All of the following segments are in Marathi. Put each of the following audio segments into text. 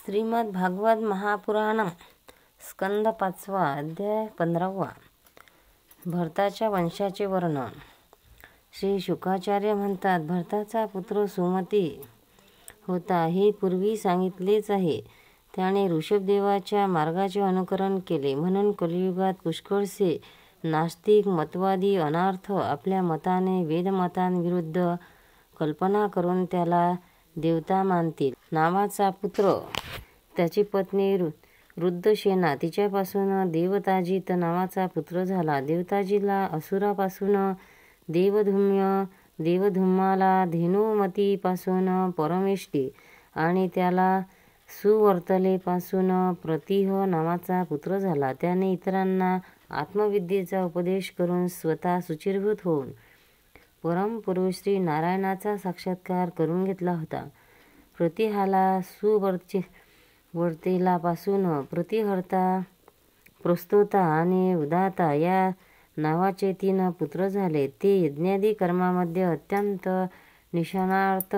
श्रीमद भागवत महापुराण स्कंद 5 अध्याय 15. भरताच्या वंशाचे वर्णन. श्री शुकाचार्य म्हणतात, भरताचा पुत्र सुमती होता हे पूर्वी सांगितलेच आहे. त्याने ऋषभदेवाच्या मार्गाचे अनुकरण केले म्हणून कलियुगात पुष्कळसे नास्तिक मतवादी अनार्थ आपल्या मताने वेदमतांविरुद्ध कल्पना करून त्याला देवता मानतील. नावाचा पुत्र त्याची पत्नी रुद्रसेना तिच्यापासून देवताजित नावाचा पुत्र झाला. देवताजीला असुरापासून देवधूम्य, देवधूम्याला धेनुमतीपासून परमेष्ठी आणि त्याला सुवर्तलेपासून प्रतिह नावाचा पुत्र झाला. त्याने इतरांना आत्मविद्येचा उपदेश करून स्वतः शुचिर्भूत होऊन परमपुरुष श्री नारायणाचा साक्षात्कार करून घेतला होता. प्रतिहाला सुवर्तेलापासून प्रतिहर्ता, प्रस्तोता आणि उदाता या नावाचे 3 पुत्र झाले. ते यज्ञादी कर्मामध्ये अत्यंत निष्णात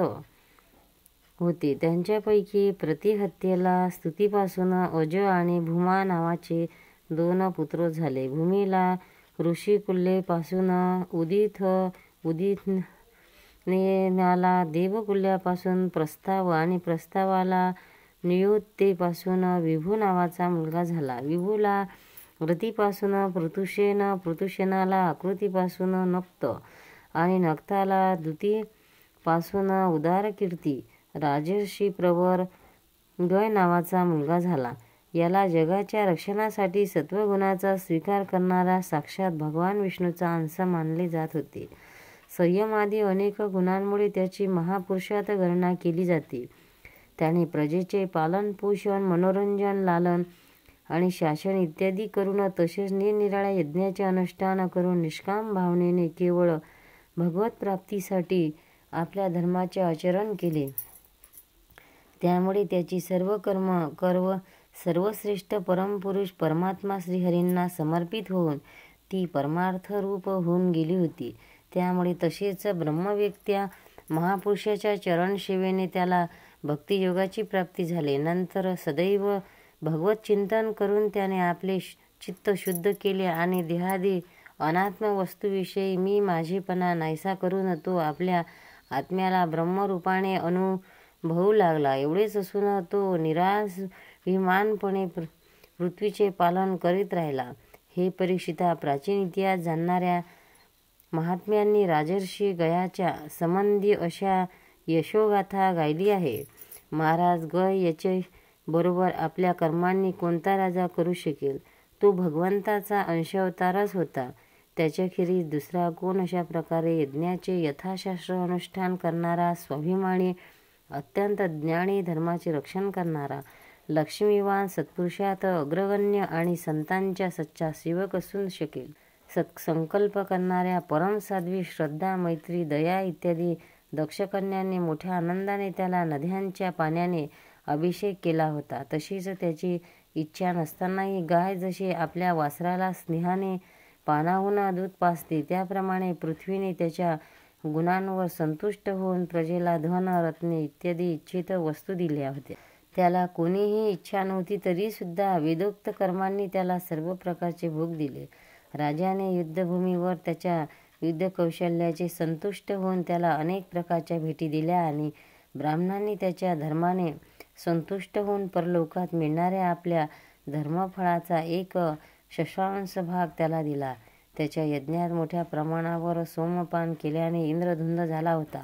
होते. त्यांच्यापैकी प्रतिहत्येला स्तुतीपासून अज आणि भूमा नावाचे 2 पुत्र झाले. भूमीला ऋषिकुल्येपासून उदितनेला देवकुल्यापासून प्रस्ताव आणि प्रस्तावाला नियुक्तेपासून विभू नावाचा मुलगा झाला. विभूला रतीपासून पृथुसेन, पृथुसेनाला आकृतीपासून नक्त आणि नक्ताला दूतीपासून उदारकीर्ती, राजर्षी प्रवर गय नावाचा मुलगा झाला. याला जगाच्या रक्षणासाठी सत्वगुणाचा स्वीकार करणारा साक्षात भगवान विष्णूचा अंश मानले जात होते. संयमादी अनेक गुणांमुळे त्याची महापुरुषात गणना केली जाते. त्याने प्रजेचे पालन पोषण, मनोरंजन, लालन आणि शासन इत्यादी करून तसेच निरनिराळ्या यज्ञाचे अनुष्ठान करून निष्काम भावनेने केवळ भगवत प्राप्तीसाठी आपल्या धर्माचे आचरण केले. त्यामुळे त्याची सर्व कर्म सर्वश्रेष्ठ परमपुरुष परमात्मा श्रीहरींना समर्पित होऊन ती परमार्थरूप होऊन गेली होती. त्यामुळे तसेच ब्रह्मवेत्या महापुरुषाच्या चरणसेवेने त्याला भक्तियोगाची प्राप्ती झाली. नंतर सदैव भगवत चिंतन करून त्याने आपले चित्त शुद्ध केले आणि देहादी अनात्म वस्तूविषयी मी माझेपणा नाहीसा करून तो आपल्या आत्म्याला ब्रह्मरूपाने अनुभवू लागला. एवढेच असून तो निराभिमानपणे पृथ्वीचे पालन करीत राहिला. हे परीक्षिता, प्राचीन इतिहास जाणणाऱ्या महात्म्यांनी राजर्षी गयाच्या संबंधी अशा यशोगाथा गायली आहे. महाराज गय याचे बरोबर आपल्या कर्मांनी कोणता राजा करू शकेल? तो भगवंताचा अंशावतारच होता. त्याच्याखेरीज दुसरा कोण अशा प्रकारे यज्ञाचे यथाशास्त्र अनुष्ठान करणारा, स्वाभिमानी, अत्यंत ज्ञानी, धर्माचे रक्षण करणारा, लक्ष्मीवान, सत्पुरुषात अग्रगण्य आणि संतांच्या सच्चा सेवक असू शकेल? सत्संकल्प करणाऱ्या परमसाध्वी, श्रद्धा, मैत्री, दया इत्यादी दक्षकन्यांनी मोठ्या आनंदाने त्याला नद्यांच्या पाण्याने अभिषेक केला होता. तशीच त्याची इच्छा नसतानाही गाय जशी आपल्या वासराला स्नेहाने पानाहून दूध पाजते, त्याप्रमाणे पृथ्वीने त्याच्या गुणांवर संतुष्ट होऊन प्रजेला धन, रत्ने इत्यादी इच्छित वस्तू दिल्या होत्या. त्याला कोणीही इच्छा नव्हती तरी सुद्धा वेदोक्त कर्मांनी त्याला सर्व प्रकारचे भोग दिले. राजाने युद्धभूमीवर त्याच्या युद्धकौशल्याचे संतुष्ट होऊन त्याला अनेक प्रकारच्या भेटी दिल्या आणि ब्राह्मणांनी त्याच्या धर्माने संतुष्ट होऊन परलोकात मिळणाऱ्या आपल्या धर्मफळाचा 1/6 भाग त्याला दिला. त्याच्या यज्ञात मोठ्या प्रमाणावर सोमपान केल्याने इंद्रधुंद झाला होता.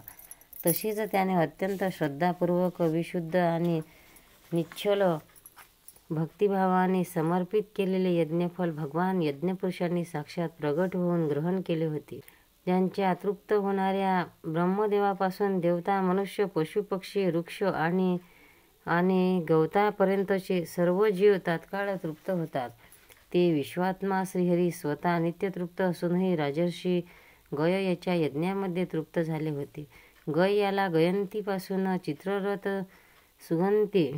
तशीच त्याने अत्यंत श्रद्धापूर्वक विशुद्ध आणि निश्चल भक्तिभावाने समर्पित केलेले यज्ञफल भगवान यज्ञपुरुषांनी साक्षात प्रगट होऊन ग्रहण केले होते. ज्यांच्या तृप्त होणाऱ्या ब्रह्मदेवापासून देवता, मनुष्य, पशुपक्षी, वृक्ष आणि गवतापर्यंतचे सर्व जीव तात्काळ तृप्त होतात. ते विश्वात्मा श्रीहरी स्वतः नित्यतृप्त असूनही राजर्षी गय याच्या यज्ञामध्ये तृप्त झाले होते. गय याला गयंतीपासून चित्ररथ, सुगंती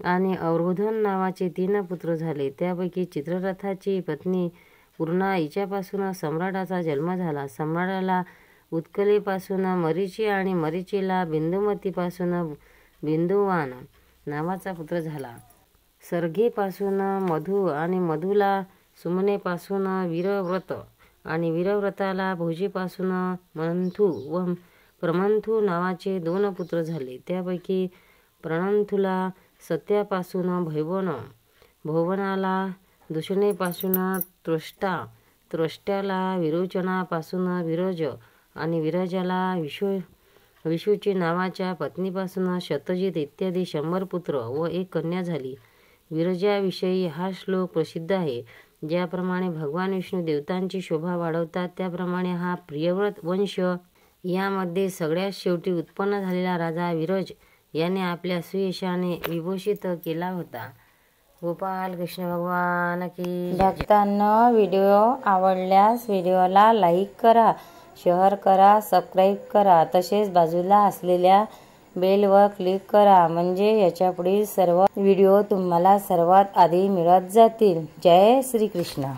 आणि अवरोधन नावाचे 3 पुत्र झाले. त्यापैकी चित्ररथाची पत्नी पूर्णा हिच्यापासून सम्राटाचा जन्म झाला. सम्राटाला उत्कलेपासून मरीची आणि मरीचीला बिंदुमतीपासून बिंदुवान नावाचा पुत्र झाला. सर्गेपासून मधु आणि मधुला सुमनेपासून वीरव्रत आणि वीरव्रताला भोजेपासून मंथु व प्रमंथु नावाचे 2 पुत्र झाले. त्यापैकी प्रणंथुला सत्यापासून भैवन, भोवनाला दूषणेपासून त्वष्टा, त्वष्ट्याला विरोचनापासून विरज आणि विरजाला विशुची नावाच्या पत्नीपासून शतजित इत्यादी 100 पुत्र व 1 कन्या झाली. विरजाविषयी हा श्लोक प्रसिद्ध आहे. ज्याप्रमाणे भगवान विष्णू देवतांची शोभा वाढवतात त्याप्रमाणे हा प्रियव्रत वंश यामध्ये सगळ्यात शेवटी उत्पन्न झालेला राजा विरज याने आपल्या सुयशाने विभूषित केला होता. गोपाल कृष्ण भगवान की. भक्तांनो, व्हिडिओ आवडल्यास व्हिडिओला लाईक करा, शेअर करा, सबस्क्राईब करा. तसेच बाजूला असलेल्या बेलवर क्लिक करा म्हणजे याच्या पुढील सर्व व्हिडिओ तुम्हाला सर्वात आधी मिळत जातील. जय श्री कृष्ण.